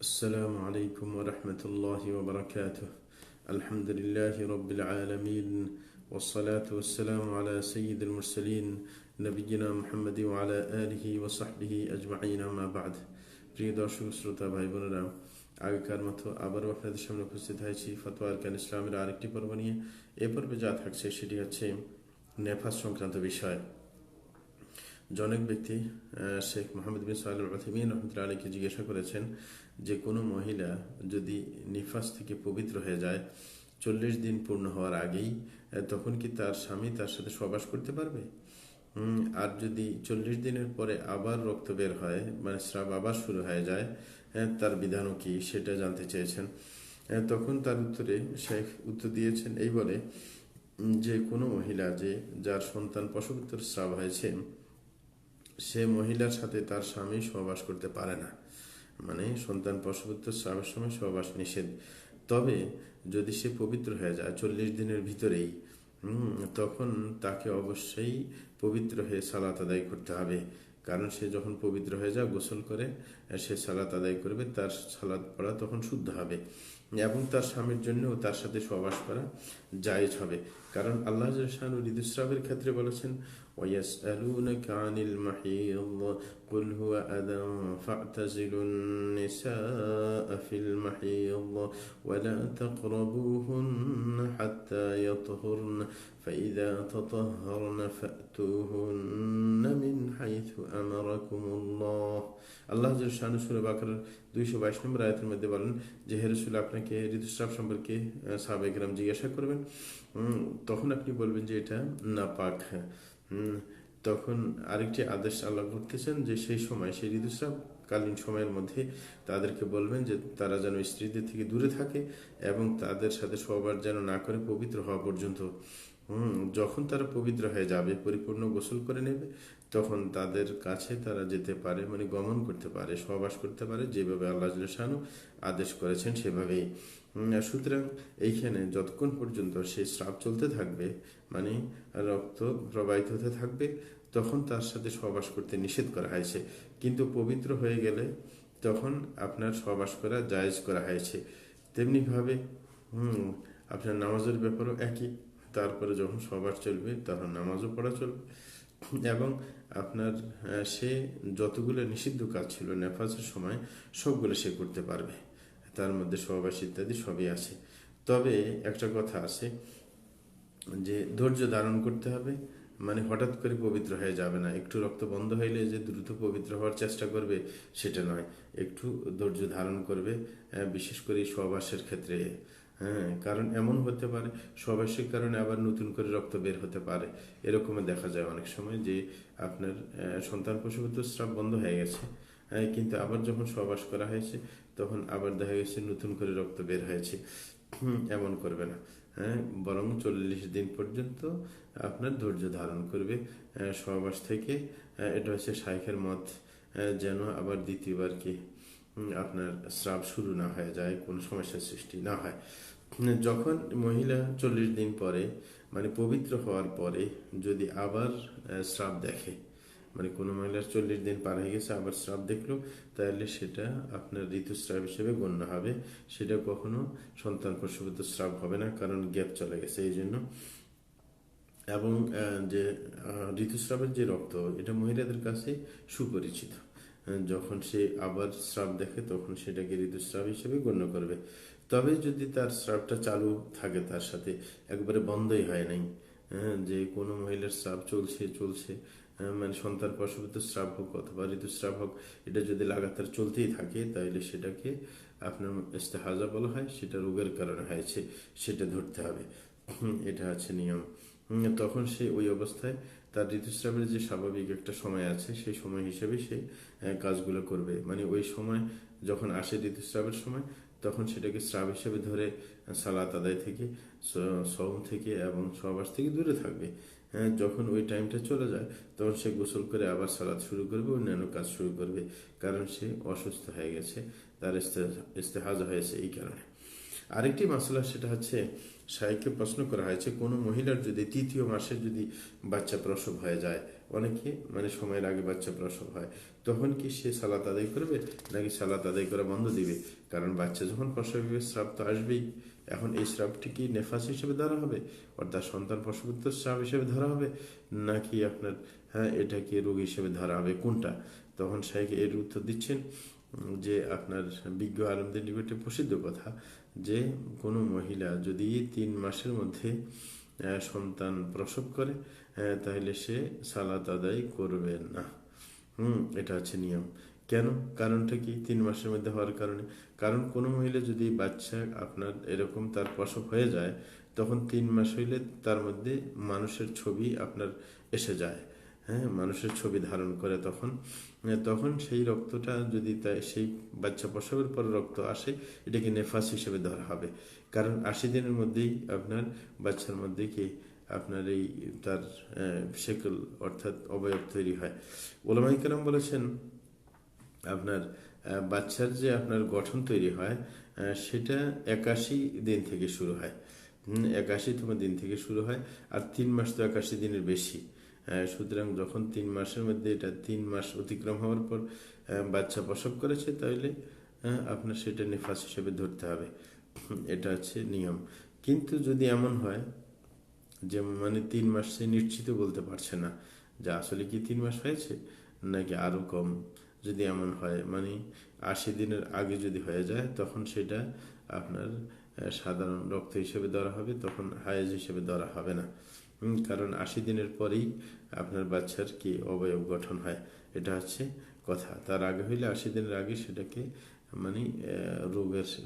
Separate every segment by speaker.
Speaker 1: السلام عليكم ورحمة الله وبركاته. الحمد لله رب العالمين، والصلاة والسلام على سيد المرسلين نبينا محمد وعلى آله وصحبه أجمعين ما بعد. প্রিয় দর্শক শ্রোতা ভাই বোনেরা, আগেকার মতো আবারও আপনাদের সামনে উপস্থিত হয়েছি ফতোয়া আরকান ইসলামের আরেকটি পর্ব নিয়ে। এ পর্বে যা থাকছে সেটি হচ্ছে নেফাস সংক্রান্ত বিষয়। জনক ব্যক্তি শেখ মোহাম্মদ বিন সালেহ আল উথাইমিন রহমতুল্লাহ আলাইহিকে জিজ্ঞাসা করেছেন যে কোনো মহিলা যদি নিফাস থেকে পবিত্র হয়ে যায় 40 দিন পূর্ণ হওয়ার আগেই, তখন কি তার স্বামী তার সাথে সহবাস করতে পারবে? আর যদি 40 দিনের পরে আবার রক্ত বের হয়, মানে স্রাব আবার শুরু হয়ে যায়, তার বিধানও কি সেটা জানতে চেয়েছেন। তখন তার উত্তরে শেখ উত্তর দিয়েছেন এই বলে যে কোনো মহিলা যার সন্তান প্রসবোত্তর স্রাব হয়েছে, সে মহিলার সাথে তার স্বামী সহবাস করতে পারে না, মানে সন্তান প্রসবোত্তর স্রাবের সময় সহবাস নিষেধ। তবে যদি সে পবিত্র হয়ে যায় 40 দিনের ভিতরেই, তখন তাকে অবশ্যই পবিত্র হয়ে সালাত আদায় করতে হবে। কারণ সে যখন পবিত্র হয়ে যায়, গোসল করে সে সালাত আদায় করবে, তার সালাত পড়া তখন শুদ্ধ হবে এবং তার স্বামীর জন্যও তার সাথে সহবাস করা জায়েজ হবে। কারণ আল্লাহ জাল্লাহু ঋতুস্রাবের ক্ষেত্রে বলেছেন ويسألونك عن المحيض قل هو أذى فاعتزلوا النساء في المحيض ولا تقربوهن حتى يطهرن فإذا تطهرن فأتوهن من حيث أمركم الله। আল্লাহ জাল্লাহু সূরা বাকারার 222 নম্বর আয়াতের মধ্যে বলেন যে হে রাসূল, আপনাকে ঋতুস্রাব সম্পর্কে সাহাবায়ে কেরাম জিজ্ঞাসা করবেন, তখন আপনি বলবেন যে এটা নাপাক। তখন আরেকটি আদেশ আল্লাহ করতেছেন যে সেই সময়, সেই ঋতুস্রাব কালীন সময়ের মধ্যে তাদেরকে বলবেন যে তারা যেন স্ত্রীদের থেকে দূরে থাকে এবং তাদের সাথে সহবাস যেন না করে পবিত্র হওয়া পর্যন্ত। যখন তারা পবিত্র হয়ে যাবে, পরিপূর্ণ গোসল করে নেবে, তখন তাদের কাছে তারা যেতে পারে, মানে গমন করতে পারে, সহবাস করতে পারে, যেভাবে আল্লাহ জাল্লাহু আদেশ করেছেন সেভাবেই। সুতরাং এইখানে যতক্ষণ পর্যন্ত সেই স্রাব চলতে থাকবে, মানে রক্ত প্রবাহিত হতে থাকবে, তখন তার সাথে সহবাস করতে নিষেধ করা হয়েছে। কিন্তু পবিত্র হয়ে গেলে তখন আপনার সহবাস করা জায়েজ করা হয়েছে। তেমনিভাবে আপনার নামাজের ব্যাপারও একই। তারপরে যখন সহবাস চলবে তখন নামাজও পড়া চলবে এবং আপনার সে যতগুলো নিষিদ্ধ কাজ ছিল নেফাসের সময় সবগুলো সে করতে পারবে, তার মধ্যে সহবাস ইত্যাদি সবই আছে। তবে একটা কথা আছে যে ধৈর্য ধারণ করতে হবে, মানে হঠাৎ করে পবিত্র হয়ে যাবে না। একটু রক্ত বন্ধ হইলে যে দ্রুত পবিত্র হওয়ার চেষ্টা করবে সেটা নয়, একটু ধৈর্য ধারণ করবে, বিশেষ করে সহবাসের ক্ষেত্রে। কারণ এমন হতে পারে সহবাসের কারণে আবার নতুন করে রক্ত বের হতে পারে। এরকমও দেখা যায় অনেক সময় যে আপনার সন্তান প্রসবোত্তর স্রাব বন্ধ হয়ে গেছে, কিন্তু আবার যখন সহবাস করা হয়েছে তখন আবার দেখা গেছে নতুন করে রক্ত বের হয়েছে। এমন করবে না, বরং 40 দিন পর্যন্ত আপনার ধৈর্য ধারণ করবে সহবাস থেকে। এটা হচ্ছে শাইখের মত, যেন আবার দ্বিতীয়বার কি আপনার স্রাব শুরু না হয়ে যায়, কোনো সমস্যার সৃষ্টি না হয়। যখন মহিলা 40 দিন পরে, মানে পবিত্র হওয়ার পরে যদি আবার স্রাব দেখে, মানে কোনো মহিলার 40 দিন পার হয়ে গেছে আবার স্রাব দেখলো, তাহলে সেটা আপনার ঋতুস্রাব হিসেবে গণ্য হবে। সেটা কখনো সন্তান প্রসবিত স্রাব হবে না, কারণ গ্যাপ চলে গেছে এই জন্য। এবং যে ঋতুস্রাবের যে রক্ত, এটা মহিলাদের কাছে সুপরিচিত। যখন সে আবার স্রাব দেখে তখন সেটাকে ঋতুস্রাব হিসেবে গণ্য করবে। তবে যদি তার স্রাবটা চালু থাকে, তার সাথে একবারে বন্ধই হয় নাই, যে কোনো মহিলার স্রাব চলছে, মানে সন্তান প্রসবিত স্রাব হোক অথবা ঋতুস্রাব হোক, এটা যদি লাগাতার চলতেই থাকে তাহলে সেটাকে আপনার ইস্তেহাজা বলা হয়। সেটা রোগের কারণে হয়েছে, সেটা ধরতে হবে, এটা আছে নিয়ম। তখন সে ওই অবস্থায় তার ঋতুস্রাবের যে স্বাভাবিক একটা সময় আছে, সেই সময় হিসেবে সে কাজগুলো করবে। মানে ওই সময় যখন আসে ঋতুস্রাবের সময়, তখন সেটাকে স্রাব হিসেবে ধরে সালাত আদায় থেকে, সওম থেকে এবং সহবাস থেকে দূরে থাকবে। যখন ওই টাইমটা চলে যায় তখন সে গোসল করে আবার সালাত শুরু করবে, অন্যান্য কাজ শুরু করবে। কারণ সে অসুস্থ হয়ে গেছে, তার ইস্তেহাজা হয়েছে এই কারণে। আরেকটি মাসলা, সেটা হচ্ছে শাইখকে প্রশ্ন করা হয়েছে কোনো মহিলার যদি 3য় মাসে যদি বাচ্চা প্রসব হয়ে যায়, অনেকে মানে সময়ের আগে বাচ্চা প্রসব হয়, তখন কি সে সালাত আদায় করবে নাকি সালাত আদায় করা বন্ধ দিবে? কারণ বাচ্চা যখন প্রসবে স্রাব তো আসবেই। এখন এই স্রাবটি কি নেফাস হিসেবে ধরা হবে, অর্থাৎ সন্তান প্রসবিত স্রাব হিসেবে ধরা হবে, নাকি আপনার এটাকে রোগ হিসেবে ধরা হবে, কোনটা? তখন শাইখ এর উত্তর দিচ্ছেন যে আপনার বিজ্ঞ আলেমদের নিকটে প্রসিদ্ধ কথা যে কোনো মহিলা যদি 3 মাসের মধ্যে সন্তান প্রসব করে তাহলে সে সালাত আদায় করবে না। এটা হচ্ছে নিয়ম। কেন? কারণটা কি? 3 মাসের মধ্যে হওয়ার কারণে, কারণ কোনো মহিলা যদি বাচ্চা আপনার এরকম তার প্রসব হয়ে যায়, তখন 3 মাস হইলে তার মধ্যে মানুষের ছবি আপনার এসে যায়, মানুষের ছবি ধারণ করে। তখন তখন সেই রক্তটা যদি সেই বাচ্চা প্রসবের পর রক্ত আসে, এটাকে নেফাস হিসেবে ধরা হবে। কারণ 80 দিনের মধ্যেই আপনার বাচ্চার মধ্যে কি আপনার এই তার শেকল অর্থাৎ অবয়ব তৈরি হয়। ওলামায়ে কেরাম বলেছেন আপনার বাচ্চার যে আপনার গঠন তৈরি হয় সেটা 81 দিন থেকে শুরু হয়। 81তম দিন থেকে শুরু হয়। আর 3 মাস তো 81 দিনের বেশি। সুতরাং যখন 3 মাসের মধ্যে এটা 3 মাস অতিক্রম হওয়ার পর বাচ্চা প্রসব করেছে, তাহলে আপনার সেটা নিফাস হিসেবে ধরতে হবে। এটা হচ্ছে নিয়ম। কিন্তু যদি এমন হয় যে মানে 3 মাস সে নিশ্চিত বলতে পারছে না যে আসলে কি 3 মাস হয়েছে নাকি আরো কম, যদি এমন হয় মানে 80 দিনের আগে যদি হয়ে যায়, তখন সেটা আপনার সাধারণ রক্ত হিসেবে ধরা হবে, তখন হায়েজ হিসেবে ধরা হবে না। কারণ 80 দিনের পরেই আপনার বাচ্চার কি অবয়ব গঠন হয়, এটা হচ্ছে কথা। তার আগে হইলে 80 দিনের আগে সেটাকে মানে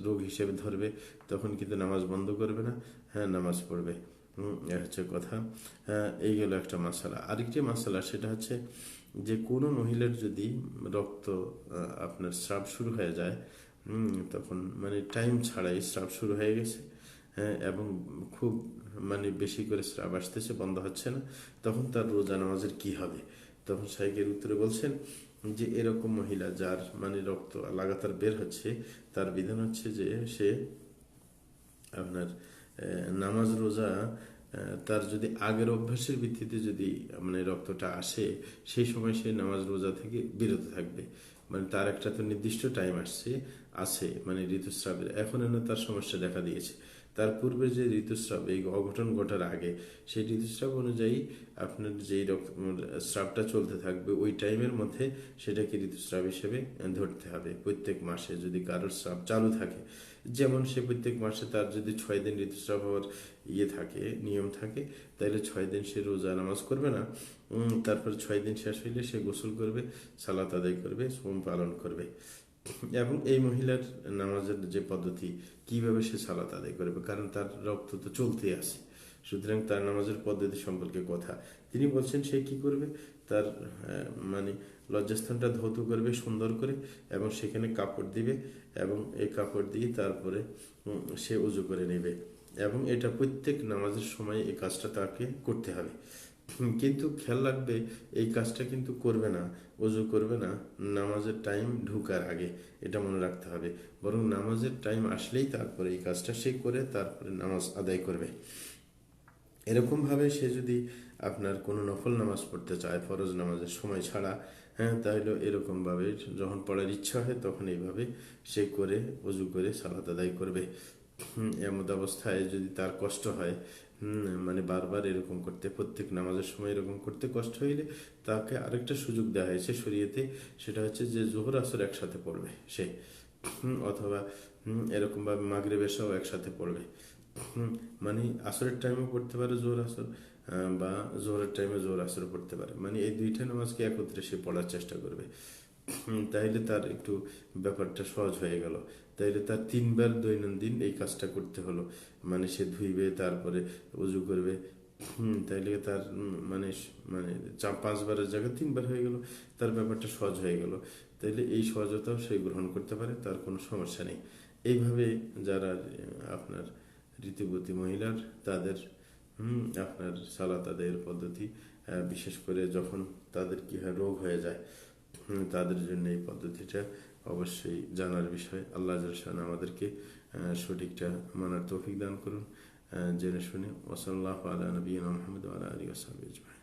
Speaker 1: রোগ হিসেবে ধরবে, তখন কিন্তু নামাজ বন্ধ করবে না, নামাজ পড়বে। হচ্ছে কথা। এই গেল একটা মাসালা। আরেকটি মাসালা সেটা হচ্ছে যে কোনো মহিলার যদি রক্ত আপনার স্রাব শুরু হয়ে যায়, তখন মানে টাইম ছাড়াই স্রাব শুরু হয়ে গেছে, এবং খুব মানে বেশি করে স্রাব আসতেছে, বন্ধ হচ্ছে না, তখন তার রোজা নামাজের কি হবে? তখন শাইখের উত্তরে বলছেন যে এরকম মহিলা যার মানে রক্ত লাগাতার বের হচ্ছে, তার বিধান হচ্ছে যে সে আপনার নামাজ রোজা তার যদি আগের অভ্যাসের ভিত্তিতে যদি মানে রক্তটা আসে, সেই সময় সে নামাজ রোজা থেকে বিরত থাকবে। মানে তার একটা তো নির্দিষ্ট টাইম আছে মানে ঋতুস্রাবের, এখন তার সমস্যা দেখা দিয়েছে। তার পূর্বে যে ঋতুস্রাব, এই অঘটন ঘটার আগে সেই ঋতুস্রাব অনুযায়ী আপনার যেই স্রাবটা চলতে থাকবে ওই টাইমের মধ্যে সেটাকে ঋতুস্রাব হিসেবে ধরতে হবে। প্রত্যেক মাসে যদি কারোর স্রাব চালু থাকে, যেমন সে প্রত্যেক মাসে তার যদি 6 দিন ঋতুস্রাব হওয়ার থাকে, নিয়ম থাকে, তাহলে 6 দিন সে রোজা নামাজ করবে না। তারপর 6 দিন শেষ হইলে সে গোসল করবে, সালাত আদায় করবে, সোম পালন করবে। এবং এই মহিলার নামাজের যে পদ্ধতি, কিভাবে সে সালাত আদায় করবে, কারণ তার রক্ত তো চলতেই আছে, সুতরাং তার নামাজের পদ্ধতি সম্পর্কে কথা তিনি বলছেন। সে কি করবে? তার মানে লজ্জাস্থানটা ধৌত করবে সুন্দর করে, এবং সেখানে কাপড় দিবে, এবং এই কাপড় দিয়ে তারপরে সে উজু করে নেবে, এবং এটা প্রত্যেক নামাজের সময় এই কাজটা তাকে করতে হবে। কিন্তু খেয়াল রাখবে, এই কাজটা কিন্তু করবে না, ওযু করবে না নামাজের টাইম ঢুকার আগে, এটা মনে রাখতে হবে। বরং নামাজের টাইম আসলেই তারপরে এই কাজটা সে করে তারপরে নামাজ আদায় করবে। এরকমভাবে সে যদি আপনার কোনো নফল নামাজ পড়তে চায় ফরজ নামাজের সময় ছাড়া, তাহলে এরকমভাবে যখন পড়ার ইচ্ছা হয় তখন এইভাবে সে করে ওযু করে সালাত আদায় করবে। এমত অবস্থায় যদি তার কষ্ট হয়, মানে বারবার এরকম করতে, প্রত্যেক নামাজের সময় এরকম করতে কষ্ট হইলে তাকে আরেকটা সুযোগ দেওয়া হয়েছে শরীয়তে, সেটা হচ্ছে যে জোহর আসর একসাথে পড়বে সে, অথবা এরকমভাবে মাগরিব এশাও একসাথে পড়বে। মানে আসরের টাইমে পড়তে পারে জোহর আসর, বা জোহরের টাইমে জোহর আসর পড়তে পারে, মানে এই দুইটা নামাজকে একত্রে সে পড়ার চেষ্টা করবে। তাইলে তার একটু ব্যাপারটা সহজ হয়ে গেল। তাইলে তার 3 বার দৈনন্দিন এই কাজটা করতে হলো, মানে সে ধুইবে, তারপরে উজু করবে। তাইলে তার মানে মানে 5 বারের জায়গায় 3 বার হয়ে গেল, তার ব্যাপারটা সহজ হয়ে গেল। তাইলে এই সহজতাও সে গ্রহণ করতে পারে, তার কোনো সমস্যা নেই। এইভাবে যারা আপনার ঋতুবতী মহিলার তাদের আপনার সালাত আদায়ের পদ্ধতি, বিশেষ করে যখন তাদের কি হয় রোগ হয়ে যায়, তাদের জন্য এই পদ্ধতিটা অবশ্যই জানার বিষয়। আল্লাহ জাল্লা শান আমাদেরকে সঠিকটা মানার তৌফিক দান করুন, জেনে শুনে। ওয়া সাল্লাল্লাহু আলা নবিয়িনা মুহাম্মদ ওয়া আলা আলিহি ওয়া সাহবিহি আজমাইন।